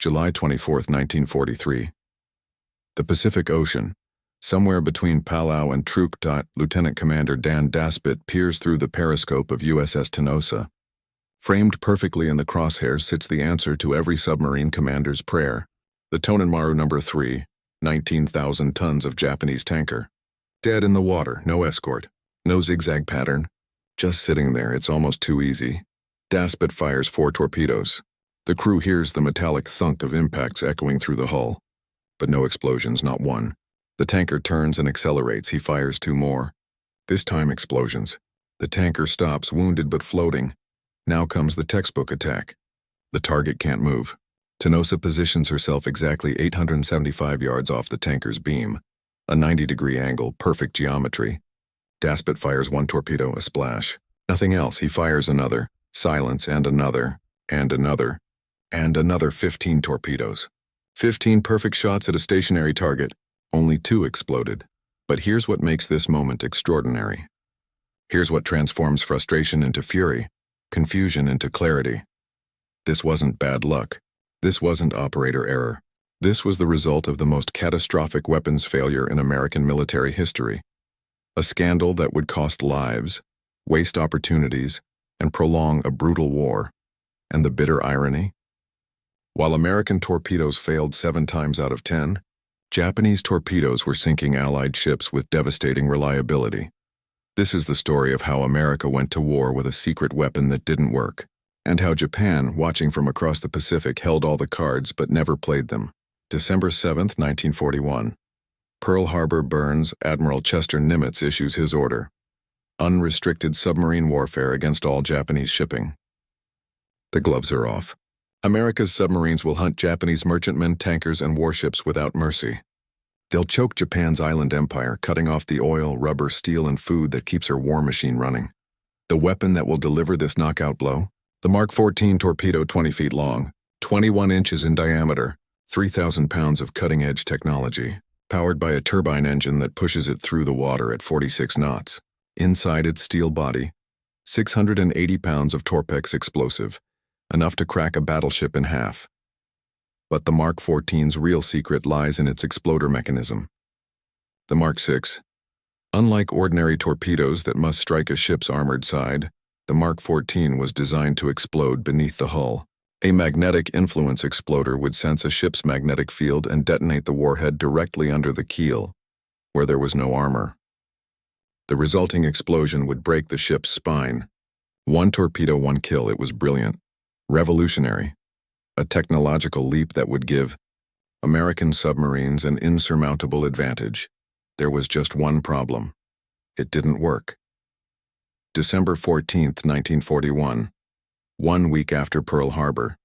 July 24, 1943. The Pacific Ocean. Somewhere between Palau and Truk. Lieutenant Commander Dan Daspit peers through the periscope of USS Tenosa. Framed perfectly in the crosshairs sits the answer to every submarine commander's prayer. The Tonenmaru No. 3, 19,000 tons of Japanese tanker. Dead in the water, no escort, no zigzag pattern. Just sitting there, it's almost too easy. Daspit fires 4 torpedoes. The crew hears the metallic thunk of impacts echoing through the hull. But no explosions, not one. The tanker turns and accelerates. He fires 2 more. This time explosions. The tanker stops, wounded but floating. Now comes the textbook attack. The target can't move. Tenosa positions herself exactly 875 yards off the tanker's beam. A 90-degree angle, perfect geometry. Daspit fires 1 torpedo, a splash. Nothing else. He fires another. Silence, and another, and another, and another 15 torpedoes. 15 perfect shots at a stationary target. Only 2 exploded. But here's what makes this moment extraordinary. Here's what transforms frustration into fury, confusion into clarity. This wasn't bad luck. This wasn't operator error. This was the result of the most catastrophic weapons failure in American military history. A scandal that would cost lives, waste opportunities, and prolong a brutal war. And the bitter irony? While American torpedoes failed 7 times out of 10, Japanese torpedoes were sinking Allied ships with devastating reliability. This is the story of how America went to war with a secret weapon that didn't work, and how Japan, watching from across the Pacific, held all the cards but never played them. December 7, 1941. Pearl Harbor burns. Admiral Chester Nimitz issues his order. Unrestricted submarine warfare against all Japanese shipping. The gloves are off. America's submarines will hunt Japanese merchantmen, tankers, and warships without mercy. They'll choke Japan's island empire, cutting off the oil, rubber, steel, and food that keeps her war machine running. The weapon that will deliver this knockout blow? The Mark 14 torpedo, 20 feet long, 21 inches in diameter, 3,000 pounds of cutting-edge technology, powered by a turbine engine that pushes it through the water at 46 knots. Inside its steel body, 680 pounds of Torpex explosive, enough to crack a battleship in half. But the Mark 14's real secret lies in its exploder mechanism. The Mark 6. Unlike ordinary torpedoes that must strike a ship's armored side, the Mark 14 was designed to explode beneath the hull. A magnetic influence exploder would sense a ship's magnetic field and detonate the warhead directly under the keel, where there was no armor. The resulting explosion would break the ship's spine. 1 torpedo, 1 kill. It was brilliant. Revolutionary. A technological leap that would give American submarines an insurmountable advantage. There was just one problem. It didn't work. December 14, 1941. 1 week after Pearl Harbor.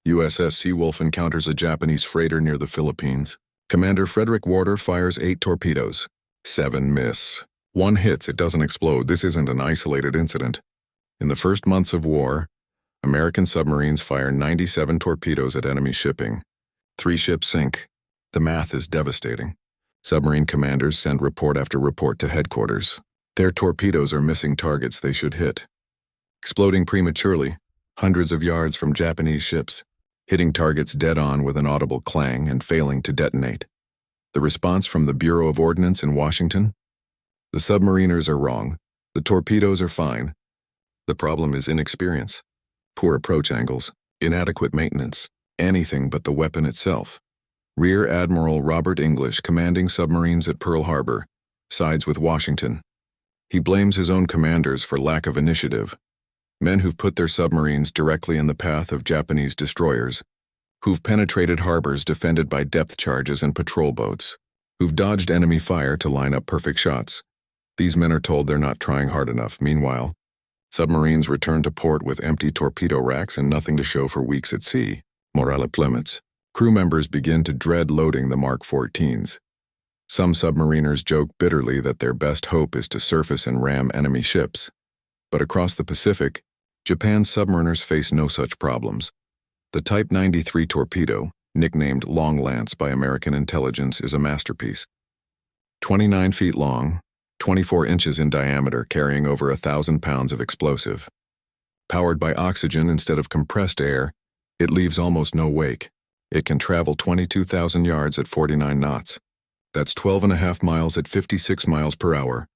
USS Seawolf encounters a Japanese freighter near the Philippines. Commander Frederick Warder fires 8 torpedoes. 7 miss. 1 hits, it doesn't explode. This isn't an isolated incident. In the first months of war, American submarines fire 97 torpedoes at enemy shipping. 3 ships sink. The math is devastating. Submarine commanders send report after report to headquarters. Their torpedoes are missing targets they should hit. Exploding prematurely, hundreds of yards from Japanese ships, hitting targets dead on with an audible clang and failing to detonate. The response from the Bureau of Ordnance in Washington? The submariners are wrong. The torpedoes are fine. The problem is inexperience, poor approach angles, inadequate maintenance, anything but the weapon itself. Rear Admiral Robert English, commanding submarines at Pearl Harbor, sides with Washington. He blames his own commanders for lack of initiative. Men who've put their submarines directly in the path of Japanese destroyers, who've penetrated harbors defended by depth charges and patrol boats, who've dodged enemy fire to line up perfect shots. These men are told they're not trying hard enough. Meanwhile, submarines return to port with empty torpedo racks and nothing to show for weeks at sea. Morale plummets. Crew members begin to dread loading the Mark 14s. Some submariners joke bitterly that their best hope is to surface and ram enemy ships. But across the Pacific, Japan's submariners face no such problems. The Type 93 torpedo, nicknamed Long Lance by American intelligence, is a masterpiece. 29 feet long, 24 inches in diameter, carrying over 1,000 pounds of explosive. Powered by oxygen instead of compressed air, it leaves almost no wake. It can travel 22,000 yards at 49 knots. That's 12.5 miles at 56 miles per hour.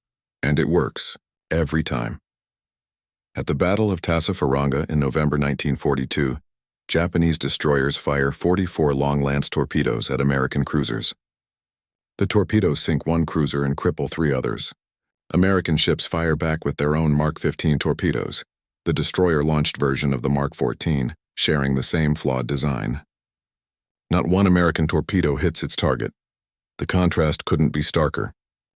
And it works, every time. At the Battle of Tassafaronga in November 1942, Japanese destroyers fire 44 long-lance torpedoes at American cruisers. The torpedoes sink one cruiser and cripple 3 others. American ships fire back with their own Mark 15 torpedoes, the destroyer-launched version of the Mark 14, sharing the same flawed design. Not one American torpedo hits its target. The contrast couldn't be starker.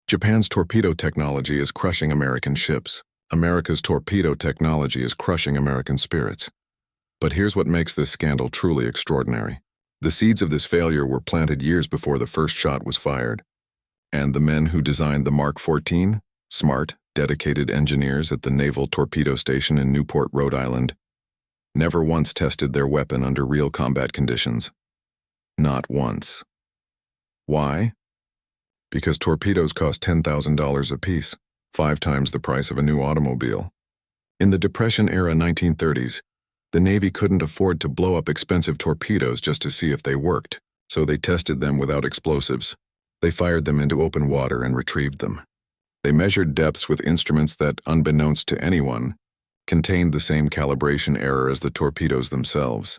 Japan's torpedo technology is crushing American ships. America's torpedo technology is crushing American spirits. But here's what makes this scandal truly extraordinary. The seeds of this failure were planted years before the first shot was fired. And the men who designed the Mark 14, smart, dedicated engineers at the Naval Torpedo Station in Newport, Rhode Island, never once tested their weapon under real combat conditions. Not once. Why? Because torpedoes cost $10,000 apiece, 5 times the price of a new automobile. In the Depression-era 1930s, the Navy couldn't afford to blow up expensive torpedoes just to see if they worked, so they tested them without explosives. They fired them into open water and retrieved them. They measured depths with instruments that, unbeknownst to anyone, contained the same calibration error as the torpedoes themselves.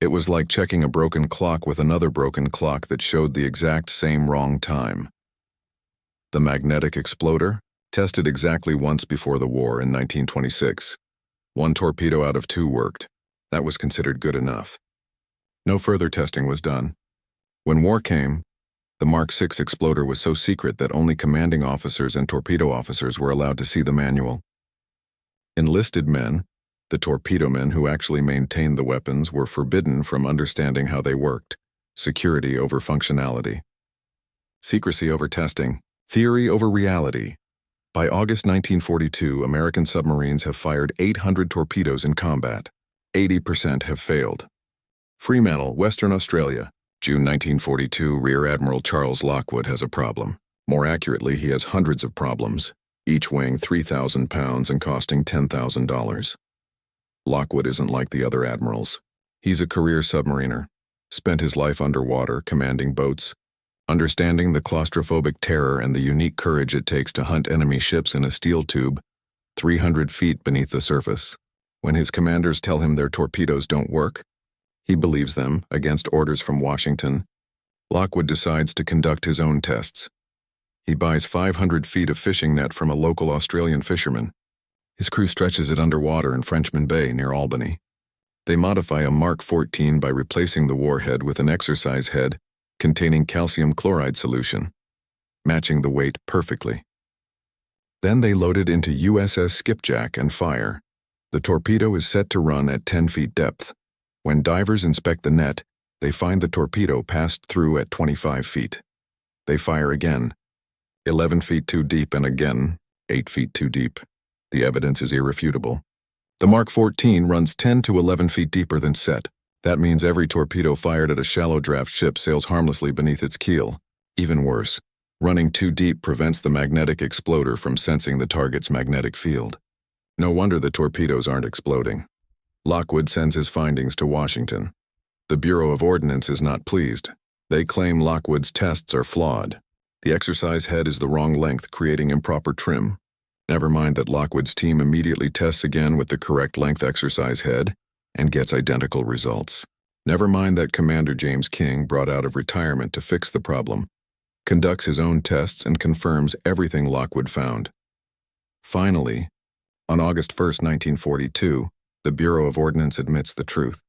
It was like checking a broken clock with another broken clock that showed the exact same wrong time. The magnetic exploder, tested exactly once before the war in 1926. 1 torpedo out of 2 worked. That was considered good enough. No further testing was done. When war came, the Mark 6 exploder was so secret that only commanding officers and torpedo officers were allowed to see the manual. Enlisted men, the torpedo men who actually maintained the weapons, were forbidden from understanding how they worked. Security over functionality. Secrecy over testing. Theory over reality. By August 1942, American submarines have fired 800 torpedoes in combat. 80% have failed. Fremantle, Western Australia, June 1942. Rear Admiral Charles Lockwood has a problem. More accurately, he has hundreds of problems, each weighing 3,000 pounds and costing $10,000. Lockwood isn't like the other admirals. He's a career submariner, spent his life underwater commanding boats, understanding the claustrophobic terror and the unique courage it takes to hunt enemy ships in a steel tube 300 feet beneath the surface. When his commanders tell him their torpedoes don't work, he believes them against orders from Washington. Lockwood decides to conduct his own tests. He buys 500 feet of fishing net from a local Australian fisherman. His crew stretches it underwater in Frenchman Bay near Albany. They modify a Mark 14 by replacing the warhead with an exercise head containing calcium chloride solution, matching the weight perfectly. Then they load it into USS Skipjack and fire. The torpedo is set to run at 10 feet depth. When divers inspect the net, they find the torpedo passed through at 25 feet. They fire again, 11 feet too deep, and again, 8 feet too deep. The evidence is irrefutable. The Mark 14 runs 10 to 11 feet deeper than set. That means every torpedo fired at a shallow draft ship sails harmlessly beneath its keel. Even worse, running too deep prevents the magnetic exploder from sensing the target's magnetic field. No wonder the torpedoes aren't exploding. Lockwood sends his findings to Washington. The Bureau of Ordnance is not pleased. They claim Lockwood's tests are flawed. The exercise head is the wrong length, creating improper trim. Never mind that Lockwood's team immediately tests again with the correct length exercise head and gets identical results. Never mind that Commander James King, brought out of retirement to fix the problem, conducts his own tests and confirms everything Lockwood found. Finally, on August 1, 1942, the Bureau of Ordnance admits the truth.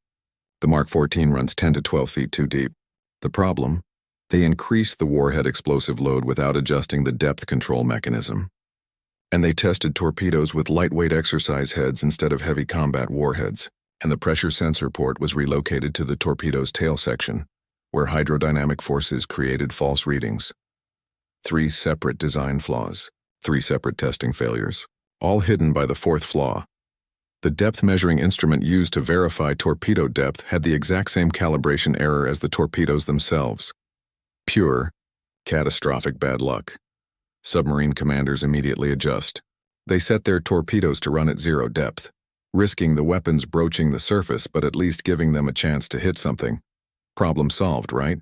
The Mark 14 runs 10 to 12 feet too deep. The problem? They increased the warhead explosive load without adjusting the depth control mechanism. And they tested torpedoes with lightweight exercise heads instead of heavy combat warheads, and the pressure sensor port was relocated to the torpedo's tail section, where hydrodynamic forces created false readings. 3 separate design flaws, 3 separate testing failures, all hidden by the 4th flaw. The depth measuring instrument used to verify torpedo depth had the exact same calibration error as the torpedoes themselves. Pure, catastrophic bad luck. Submarine commanders immediately adjust. They set their torpedoes to run at 0 depth, risking the weapons broaching the surface but at least giving them a chance to hit something. Problem solved, right?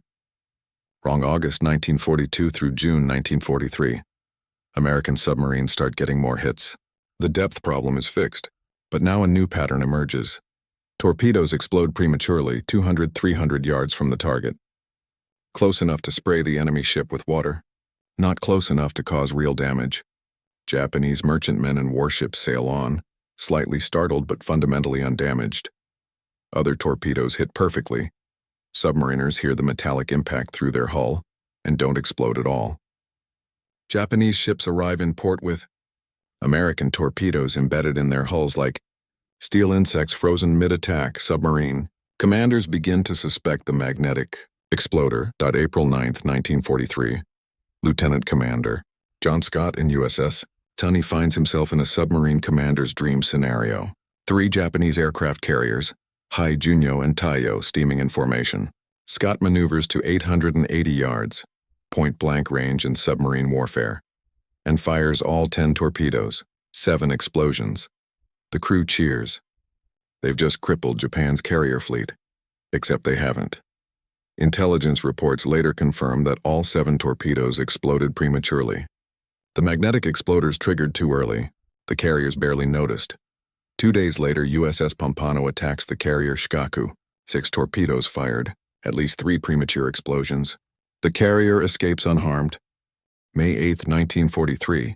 Wrong. August 1942 through June 1943. American submarines start getting more hits. The depth problem is fixed, but now a new pattern emerges. Torpedoes explode prematurely 200-300 yards from the target. Close enough to spray the enemy ship with water, not close enough to cause real damage. Japanese merchantmen and warships sail on, slightly startled but fundamentally undamaged. Other torpedoes hit perfectly. Submariners hear the metallic impact through their hull and don't explode at all. Japanese ships arrive in port with American torpedoes embedded in their hulls like steel insects frozen mid-attack submarine. Commanders begin to suspect the magnetic exploder. April 9, 1943. Lieutenant Commander John Scott in USS Tunney finds himself in a submarine commander's dream scenario. 3 Japanese aircraft carriers, Hai Junyo and Taiyo, steaming in formation. Scott maneuvers to 880 yards, point-blank range in submarine warfare, and fires all 10 torpedoes, 7 explosions. The crew cheers. They've just crippled Japan's carrier fleet, except they haven't. Intelligence reports later confirm that all 7 torpedoes exploded prematurely. The magnetic exploders triggered too early. The carriers barely noticed. 2 days later, USS Pompano attacks the carrier Shikaku. 6 torpedoes fired, at least 3 premature explosions. The carrier escapes unharmed. May 8, 1943.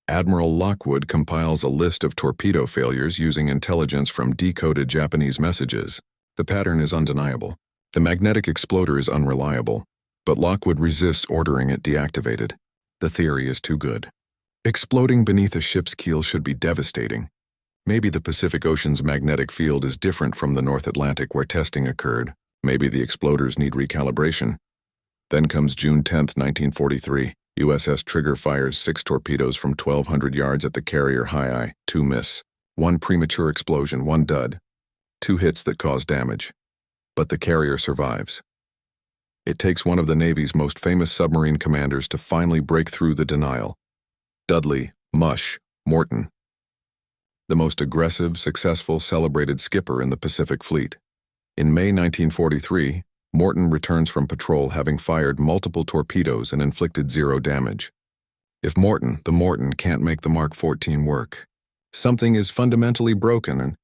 Admiral Lockwood compiles a list of torpedo failures using intelligence from decoded Japanese messages. The pattern is undeniable. The magnetic exploder is unreliable, but Lockwood resists ordering it deactivated. The theory is too good. Exploding beneath a ship's keel should be devastating. Maybe the Pacific Ocean's magnetic field is different from the North Atlantic where testing occurred. Maybe the exploders need recalibration. Then comes June 10, 1943. USS Trigger fires 6 torpedoes from 1,200 yards at the carrier Hai. 2 miss. 1 premature explosion, 1 dud. 2 hits that cause damage. But the carrier survives. It takes one of the Navy's most famous submarine commanders to finally break through the denial. Dudley "Mush" Morton. The most aggressive, successful, celebrated skipper in the Pacific Fleet. In May 1943, Morton returns from patrol having fired multiple torpedoes and inflicted 0 damage. If Morton, the Morton, can't make the Mark 14 work, something is fundamentally broken. And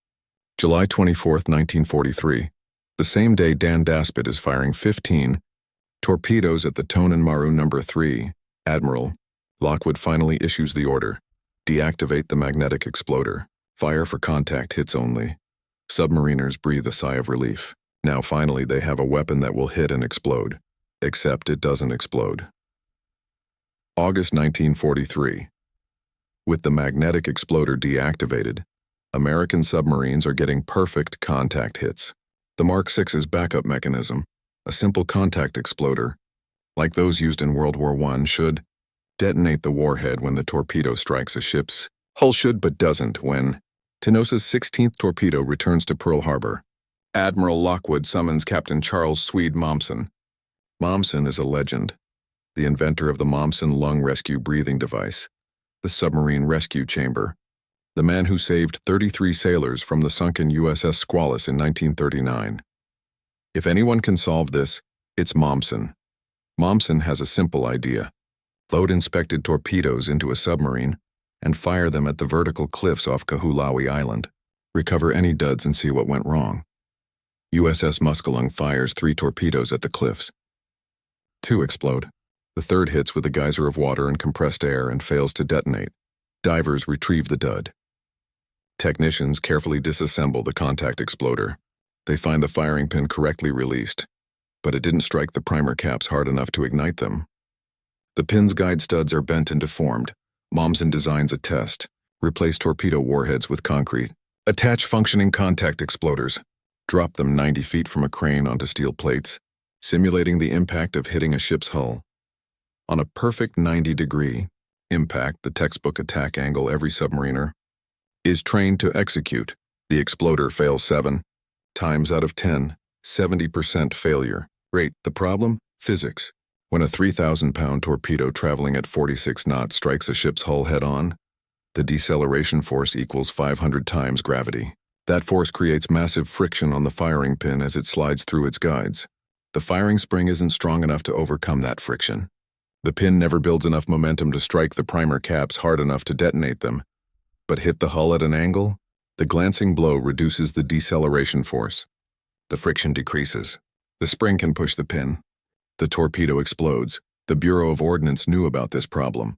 July 24, 1943, the same day Dan Daspit is firing 15 torpedoes at the Tonin Maru No. 3, Admiral Lockwood finally issues the order: deactivate the magnetic exploder. Fire for contact hits only. Submariners breathe a sigh of relief. Now finally they have a weapon that will hit and explode. Except it doesn't explode. August 1943. With the magnetic exploder deactivated, American submarines are getting perfect contact hits. The Mark 6's backup mechanism, a simple contact exploder, like those used in World War I, should detonate the warhead when the torpedo strikes a ship's hull, should but doesn't when Tenosa's 16th torpedo returns to Pearl Harbor. Admiral Lockwood summons Captain Charles Swede Mommsen. Mommsen is a legend, the inventor of the Mommsen lung rescue breathing device, the submarine rescue chamber, the man who saved 33 sailors from the sunken USS Squalus in 1939. If anyone can solve this, it's Mommsen. Mommsen has a simple idea: load inspected torpedoes into a submarine and fire them at the vertical cliffs off Kahulawi Island. Recover any duds and see what went wrong. USS Muskellunge fires 3 torpedoes at the cliffs. 2 explode. The third hits with a geyser of water and compressed air and fails to detonate. Divers retrieve the dud. Technicians carefully disassemble the contact exploder. They find the firing pin correctly released, but it didn't strike the primer caps hard enough to ignite them. The pin's guide studs are bent and deformed. Mommsen designs a test: replace torpedo warheads with concrete. Attach functioning contact exploders. Drop them 90 feet from a crane onto steel plates, simulating the impact of hitting a ship's hull. On a perfect 90-degree impact, the textbook attack angle every submariner is trained to execute. The exploder fails 7 times out of 10, 70% failure rate. The problem? Physics. When a 3,000-pound torpedo traveling at 46 knots strikes a ship's hull head-on, the deceleration force equals 500 times gravity. That force creates massive friction on the firing pin as it slides through its guides. The firing spring isn't strong enough to overcome that friction. The pin never builds enough momentum to strike the primer caps hard enough to detonate them. But hit the hull at an angle? The glancing blow reduces the deceleration force. The friction decreases. The spring can push the pin. The torpedo explodes. The Bureau of Ordnance knew about this problem.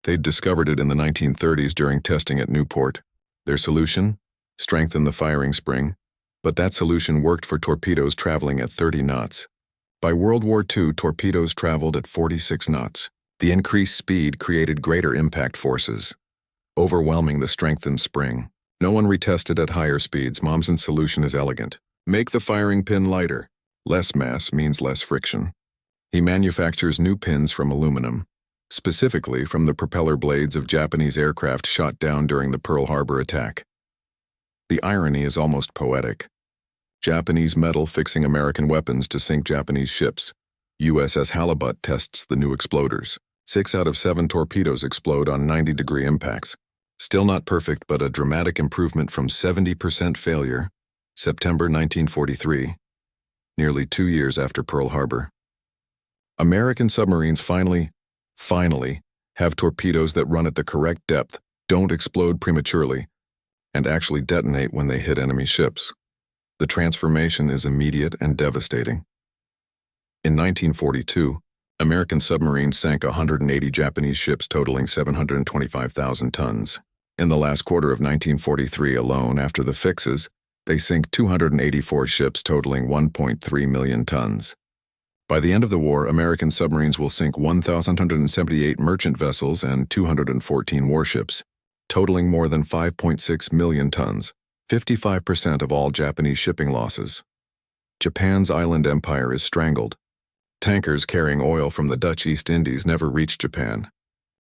They'd discovered it in the 1930s during testing at Newport. Their solution? Strengthen the firing spring. But that solution worked for torpedoes traveling at 30 knots. By World War II, torpedoes traveled at 46 knots. The increased speed created greater impact forces, overwhelming the strengthened spring. No one retested at higher speeds. Mommsen's solution is elegant. Make the firing pin lighter. Less mass means less friction. He manufactures new pins from aluminum, specifically from the propeller blades of Japanese aircraft shot down during the Pearl Harbor attack. The irony is almost poetic. Japanese metal fixing American weapons to sink Japanese ships. USS Halibut tests the new exploders. 6 out of 7 torpedoes explode on 90-degree impacts. Still not perfect, but a dramatic improvement from 70% failure. September 1943, nearly 2 years after Pearl Harbor. American submarines finally have torpedoes that run at the correct depth, don't explode prematurely, and actually detonate when they hit enemy ships. The transformation is immediate and devastating. In 1942, American submarines sank 180 Japanese ships totaling 725,000 tons. In the last quarter of 1943 alone, after the fixes, they sink 284 ships totaling 1.3 million tons. By the end of the war, American submarines will sink 1,178 merchant vessels and 214 warships, totaling more than 5.6 million tons, 55% of all Japanese shipping losses. Japan's island empire is strangled. Tankers carrying oil from the Dutch East Indies never reach Japan.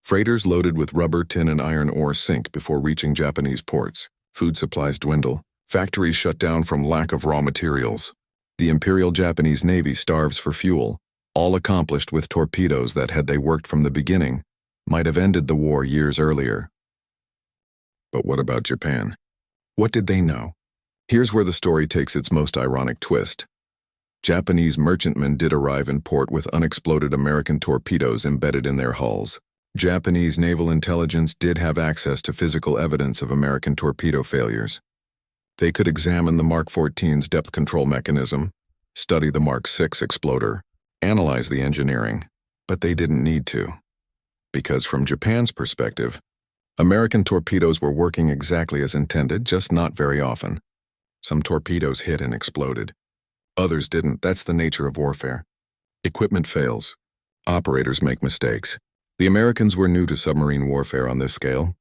Freighters loaded with rubber, tin, and iron ore sink before reaching Japanese ports. Food supplies dwindle. Factories shut down from lack of raw materials. The Imperial Japanese Navy starves for fuel, all accomplished with torpedoes that, had they worked from the beginning, might have ended the war years earlier. But what about Japan? What did they know? Here's where the story takes its most ironic twist. Japanese merchantmen did arrive in port with unexploded American torpedoes embedded in their hulls. Japanese naval intelligence did have access to physical evidence of American torpedo failures. They could examine the Mark 14's depth control mechanism, study the Mark 6 exploder, analyze the engineering, but they didn't need to. Because from Japan's perspective, American torpedoes were working exactly as intended, just not very often. Some torpedoes hit and exploded. Others didn't. That's the nature of warfare. Equipment fails. Operators make mistakes. The Americans were new to submarine warfare on this scale.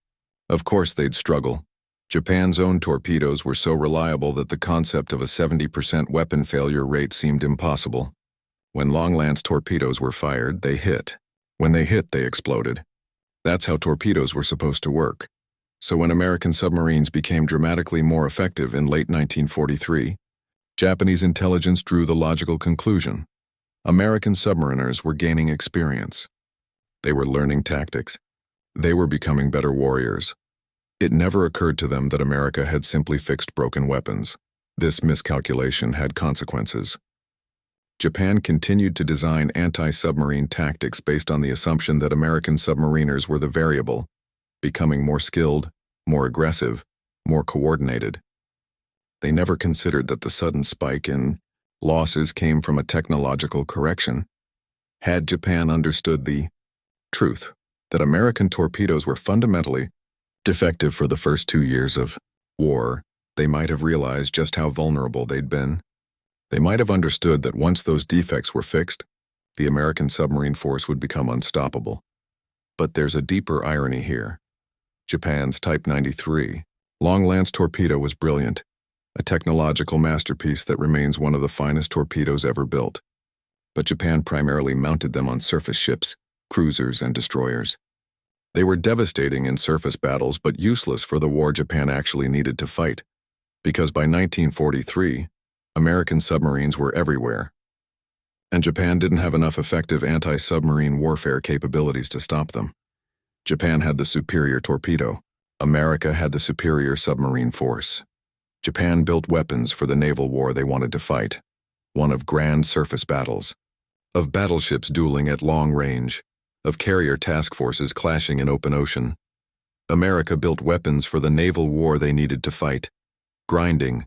Of course they'd struggle. Japan's own torpedoes were so reliable that the concept of a 70% weapon failure rate seemed impossible. When long-lance torpedoes were fired, they hit. When they hit, they exploded. That's how torpedoes were supposed to work. So when American submarines became dramatically more effective in late 1943, Japanese intelligence drew the logical conclusion. American submariners were gaining experience. They were learning tactics. They were becoming better warriors. It never occurred to them that America had simply fixed broken weapons. This miscalculation had consequences. Japan continued to design anti-submarine tactics based on the assumption that American submariners were the variable, becoming more skilled, more aggressive, more coordinated. They never considered that the sudden spike in losses came from a technological correction. Had Japan understood the truth that American torpedoes were fundamentally defective for the first 2 years of war, they might have realized just how vulnerable they'd been. They might have understood that once those defects were fixed, the American submarine force would become unstoppable. But there's a deeper irony here. Japan's Type 93 long-lance torpedo was brilliant, a technological masterpiece that remains one of the finest torpedoes ever built. But Japan primarily mounted them on surface ships, cruisers, and destroyers. They were devastating in surface battles but useless for the war Japan actually needed to fight, because by 1943, American submarines were everywhere, and Japan didn't have enough effective anti-submarine warfare capabilities to stop them. Japan had the superior torpedo. America had the superior submarine force. Japan built weapons for the naval war they wanted to fight. one of grand surface battles, of battleships dueling at long range, of carrier task forces clashing in open ocean. America built weapons for the naval war they needed to fight, grinding,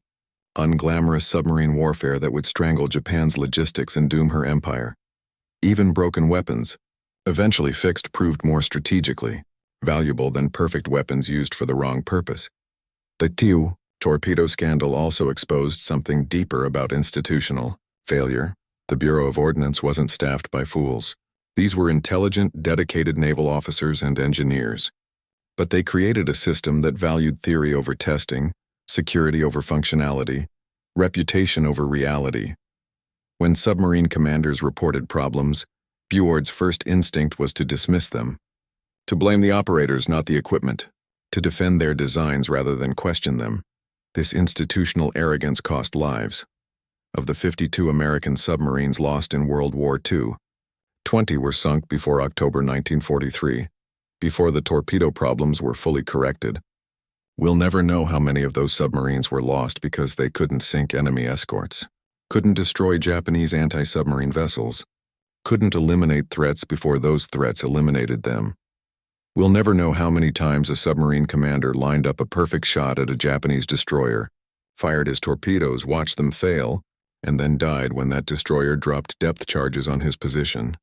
unglamorous submarine warfare that would strangle Japan's logistics and doom her empire. Even broken weapons, eventually fixed, proved more strategically valuable than perfect weapons used for the wrong purpose. The torpedo scandal also exposed something deeper about institutional failure. The Bureau of Ordnance wasn't staffed by fools. These were intelligent, dedicated naval officers and engineers. But they created a system that valued theory over testing, security over functionality, reputation over reality. When submarine commanders reported problems, BUORD's first instinct was to dismiss them, to blame the operators, not the equipment, to defend their designs rather than question them. This institutional arrogance cost lives. Of the 52 American submarines lost in World War II, 20 were sunk before October 1943, before the torpedo problems were fully corrected. We'll never know how many of those submarines were lost because they couldn't sink enemy escorts, couldn't destroy Japanese anti-submarine vessels, couldn't eliminate threats before those threats eliminated them. We'll never know how many times a submarine commander lined up a perfect shot at a Japanese destroyer, fired his torpedoes, watched them fail, and then died when that destroyer dropped depth charges on his position.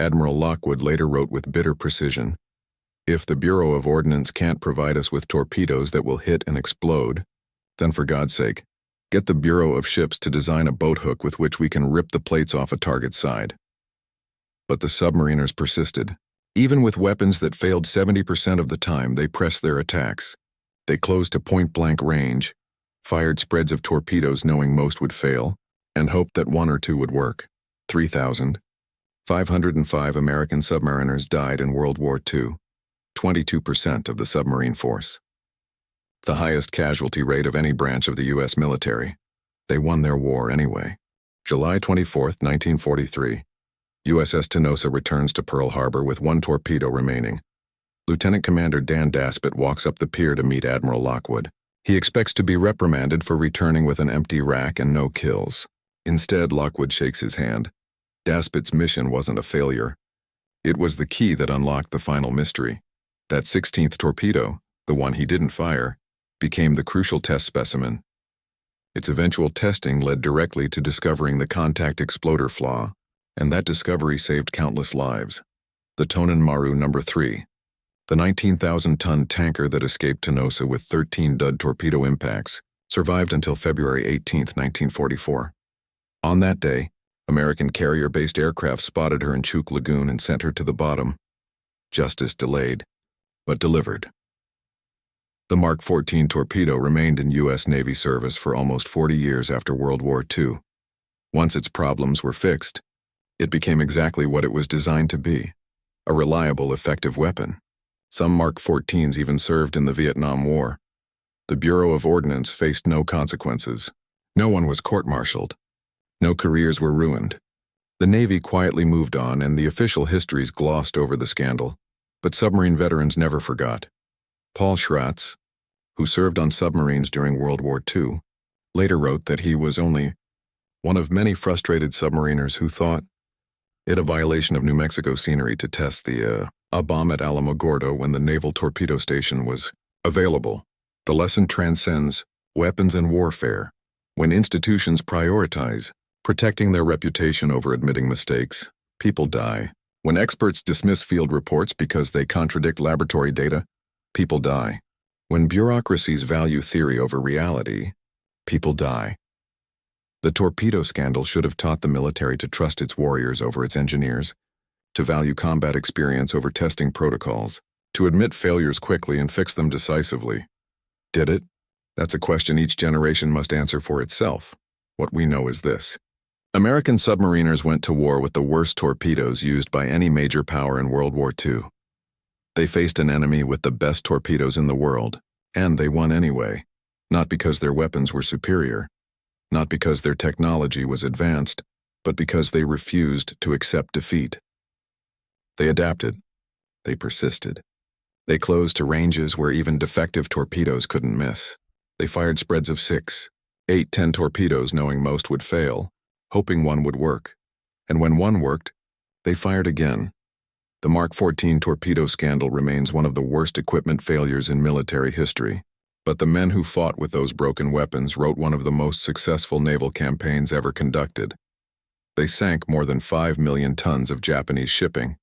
Admiral Lockwood later wrote with bitter precision, "If the Bureau of Ordnance can't provide us with torpedoes that will hit and explode, then for God's sake, get the Bureau of Ships to design a boat hook with which we can rip the plates off a target's side." But the submariners persisted. Even with weapons that failed 70% of the time, they pressed their attacks. They closed to point-blank range, fired spreads of torpedoes knowing most would fail, and hoped that one or two would work. 3,505 American submariners died in World War II, 22% of the submarine force. The highest casualty rate of any branch of the U.S. military. They won their war anyway. July 24, 1943. USS Tenosa returns to Pearl Harbor with one torpedo remaining. Lieutenant Commander Dan Daspit walks up the pier to meet Admiral Lockwood. He expects to be reprimanded for returning with an empty rack and no kills. Instead, Lockwood shakes his hand. Daspit's mission wasn't a failure. It was the key that unlocked the final mystery. That 16th torpedo, the one he didn't fire, became the crucial test specimen. Its eventual testing led directly to discovering the contact exploder flaw, and that discovery saved countless lives. The Tonin Maru No. 3, the 19,000-ton tanker that escaped Tenosa with 13 dud torpedo impacts, survived until February 18, 1944. On that day, American carrier-based aircraft spotted her in Chuk Lagoon and sent her to the bottom. Justice delayed, but delivered. The Mark 14 torpedo remained in U.S. Navy service for almost 40 years after World War II. Once its problems were fixed, it became exactly what it was designed to be, a reliable, effective weapon. Some Mark 14s even served in the Vietnam War. The Bureau of Ordnance faced no consequences. No one was court-martialed. No careers were ruined. The Navy quietly moved on, and the official histories glossed over the scandal. But submarine veterans never forgot. Paul Schratz, who served on submarines during World War II, later wrote that he was only one of many frustrated submariners who thought it a violation of New Mexico scenery to test a bomb at Alamogordo when the Naval Torpedo Station was available. The lesson transcends weapons and warfare. When institutions prioritize protecting their reputation over admitting mistakes, people die. When experts dismiss field reports because they contradict laboratory data, people die. When bureaucracies value theory over reality, people die. The torpedo scandal should have taught the military to trust its warriors over its engineers, to value combat experience over testing protocols, to admit failures quickly and fix them decisively. Did it? That's a question each generation must answer for itself. What we know is this. American submariners went to war with the worst torpedoes used by any major power in World War II. They faced an enemy with the best torpedoes in the world, and they won anyway, not because their weapons were superior, not because their technology was advanced, but because they refused to accept defeat. They adapted. They persisted. They closed to ranges where even defective torpedoes couldn't miss. They fired spreads of 6, 8, 10 torpedoes knowing most would fail, hoping one would work. And when one worked, they fired again. The Mark 14 torpedo scandal remains one of the worst equipment failures in military history. But the men who fought with those broken weapons wrote one of the most successful naval campaigns ever conducted. They sank more than 5 million tons of Japanese shipping.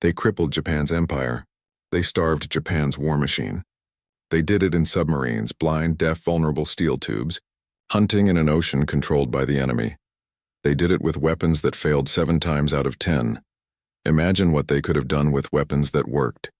They crippled Japan's empire. They starved Japan's war machine. They did it in submarines, blind, deaf, vulnerable steel tubes, hunting in an ocean controlled by the enemy. They did it with weapons that failed 7 times out of 10. Imagine what they could have done with weapons that worked.